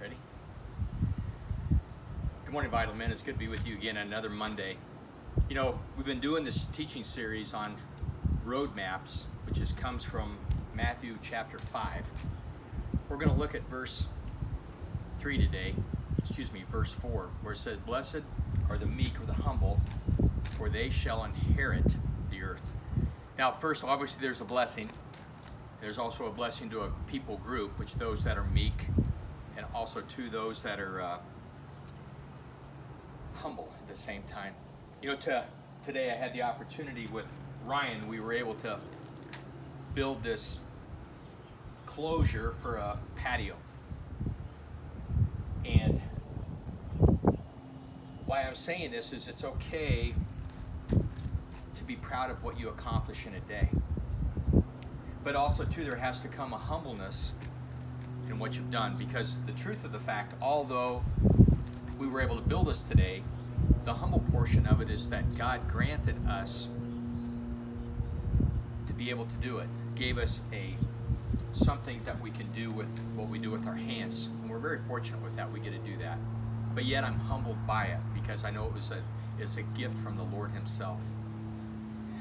Ready? Good morning, Vital Men. It's good to be with you again on another Monday. You know, we've been doing this teaching series on roadmaps, which comes from Matthew chapter 5. We're going to look at verse 4, where it says, "Blessed are the meek or the humble, for they shall inherit the earth." Now, first, obviously, there's a blessing. There's also a blessing to a people group, which those that are meek, and also to those that are humble at the same time. You know, today I had the opportunity with Ryan. We were able to build this closure for a patio. And why I'm saying this is it's okay to be proud of what you accomplish in a day. But also, too, there has to come a humbleness in what you've done, because the truth of the fact, although we were able to build this today, the humble portion of it is that God granted us to be able to do it. Gave us something that we can do with what we do with our hands, and we're very fortunate with that. We get to do that. But yet I'm humbled by it, because I know it's a gift from the Lord Himself.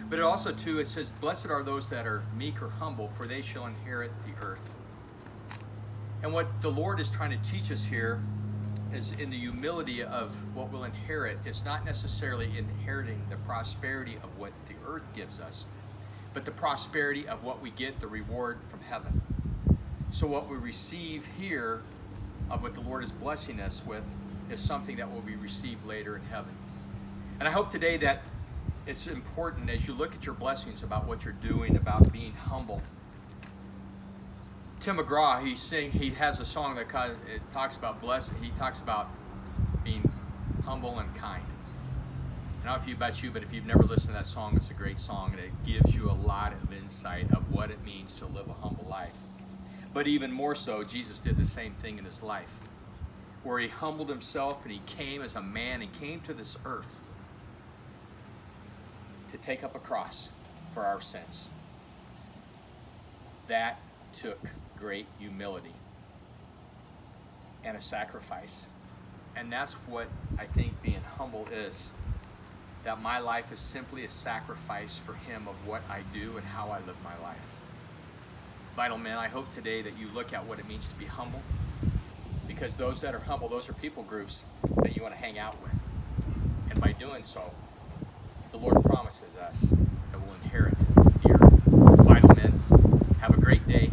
But it also, too, it says, "Blessed are those that are meek or humble, for they shall inherit the earth." And what the Lord is trying to teach us here is in the humility of what we'll inherit. It's not necessarily inheriting the prosperity of what the earth gives us, but the prosperity of what we get, the reward from heaven. So what we receive here of what the Lord is blessing us with is something that will be received later in heaven. And I hope today that it's important as you look at your blessings about what you're doing, about being humble. Tim McGraw, he has a song that it talks about blessing. He talks about being humble and kind. I don't know about you, but if you've never listened to that song, it's a great song, and it gives you a lot of insight of what it means to live a humble life. But even more so, Jesus did the same thing in His life, where He humbled Himself and He came as a man and came to this earth to take up a cross for our sins. That took great humility and a sacrifice. And that's what I think being humble is. That my life is simply a sacrifice for Him of what I do and how I live my life. Vital Men, I hope today that you look at what it means to be humble, because those that are humble, those are people groups that you want to hang out with. And by doing so, the Lord promises us that we'll inherit the earth. Vital Men, have a great day.